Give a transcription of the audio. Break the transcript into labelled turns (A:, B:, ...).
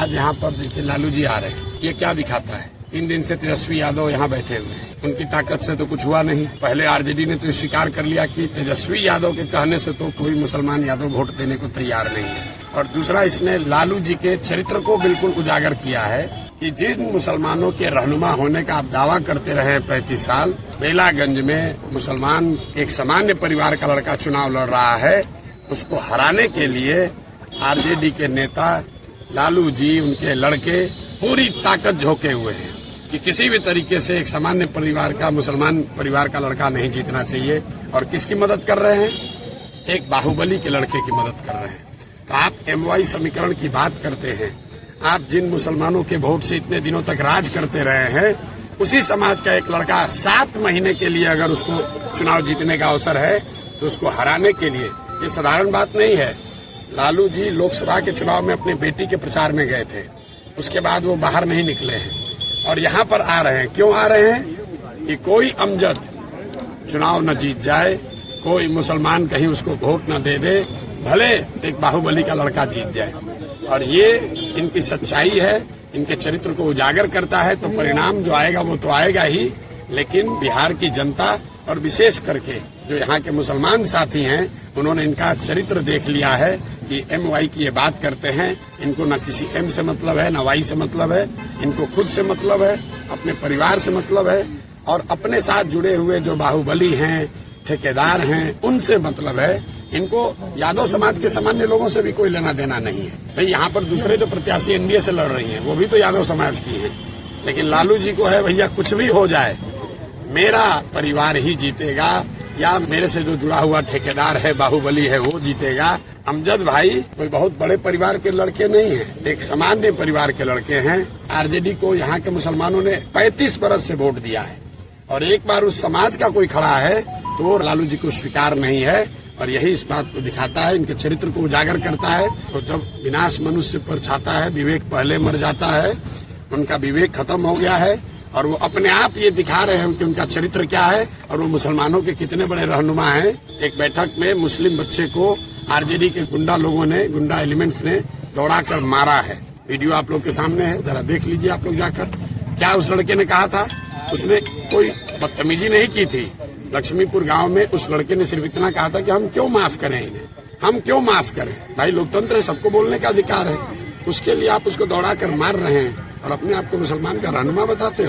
A: आज यहाँ पर देखिए लालू जी आ रहे हैं, ये क्या दिखाता है? 3 दिन से तेजस्वी यादव यहाँ बैठे हुए हैं, उनकी ताकत से तो कुछ हुआ नहीं। पहले आरजेडी ने तो स्वीकार कर लिया कि तेजस्वी यादव के कहने से तो कोई मुसलमान यादव वोट देने को तैयार नहीं है। और दूसरा, इसने लालू जी के चरित्र को बिल्कुल उजागर किया है कि जिन मुसलमानों के रहनुमा होने का आप दावा करते रहे 35 साल, बेलागंज में मुसलमान एक सामान्य परिवार का लड़का चुनाव लड़ रहा है, उसको हराने के लिए आरजेडी के नेता लालू जी, उनके लड़के पूरी ताकत झोंके हुए हैं कि किसी भी तरीके से एक सामान्य परिवार का, मुसलमान परिवार का लड़का नहीं जीतना चाहिए। और किसकी मदद कर रहे हैं? एक बाहुबली के लड़के की मदद कर रहे हैं। तो आप MY समीकरण की बात करते हैं, आप जिन मुसलमानों के वोट से इतने दिनों तक राज करते रहे हैं, उसी समाज का एक लड़का 7 महीने के लिए अगर उसको चुनाव जीतने का अवसर है तो उसको हराने के लिए, ये साधारण बात नहीं है। लालू जी लोकसभा के चुनाव में अपनी बेटी के प्रचार में गए थे, उसके बाद वो बाहर नहीं निकले हैं और यहाँ पर आ रहे हैं। क्यों आ रहे हैं? कि कोई अमजद चुनाव न जीत जाए, कोई मुसलमान कहीं उसको वोट न दे दे, भले एक बाहुबली का लड़का जीत जाए। और ये इनकी सच्चाई है, इनके चरित्र को उजागर करता है। तो परिणाम जो आएगा वो तो आएगा ही, लेकिन बिहार की जनता और विशेष करके जो यहाँ के मुसलमान साथी हैं, उन्होंने इनका चरित्र देख लिया है कि MY की ये बात करते हैं, इनको न किसी M से मतलब है, न Y से मतलब है, इनको खुद से मतलब है, अपने परिवार से मतलब है, और अपने साथ जुड़े हुए जो बाहुबली हैं, ठेकेदार हैं, उनसे मतलब है। इनको यादव समाज के सामान्य लोगों से भी कोई लेना देना नहीं है। भाई यहाँ पर दूसरे जो प्रत्याशी NDA से लड़ रही हैं, वो भी तो यादव समाज की हैं, लेकिन लालू जी को है भैया कुछ भी हो जाए, मेरा परिवार ही जीतेगा, या मेरे से जो जुड़ा हुआ ठेकेदार है, बाहुबली है, वो जीतेगा। अमजद भाई कोई बहुत बड़े परिवार के लड़के नहीं हैं, एक सामान्य परिवार के लड़के हैं। आरजेडी को यहाँ के मुसलमानों ने 35 बरस से वोट दिया है, और एक बार उस समाज का कोई खड़ा है तो लालू जी को स्वीकार नहीं है। और यही इस बात को दिखाता है, इनके चरित्र को उजागर करता है। तो जब विनाश मनुष्य पर छाता है, विवेक पहले मर जाता है। उनका विवेक खत्म हो गया है और वो अपने आप ये दिखा रहे हैं कि उनका चरित्र क्या है और वो मुसलमानों के कितने बड़े रहनुमा हैं। एक बैठक में मुस्लिम बच्चे को आरजेडी के गुंडा लोगों ने, गुंडा एलिमेंट्स ने दौड़ा कर मारा है। वीडियो आप लोग के सामने है, जरा देख लीजिए आप लोग जाकर। क्या उस लड़के ने कहा था? उसने कोई बदतमीजी नहीं की थी। लक्ष्मीपुर गांव में उस लड़के ने सिर्फ इतना कहा था कि हम क्यों माफ करें इन्हें, हम क्यों माफ करें। भाई लोकतंत्र है, सबको बोलने का अधिकार है। उसके लिए आप उसको दौड़ा कर मार रहे हैं और अपने आप को मुसलमान का रहनुमा बताते हो।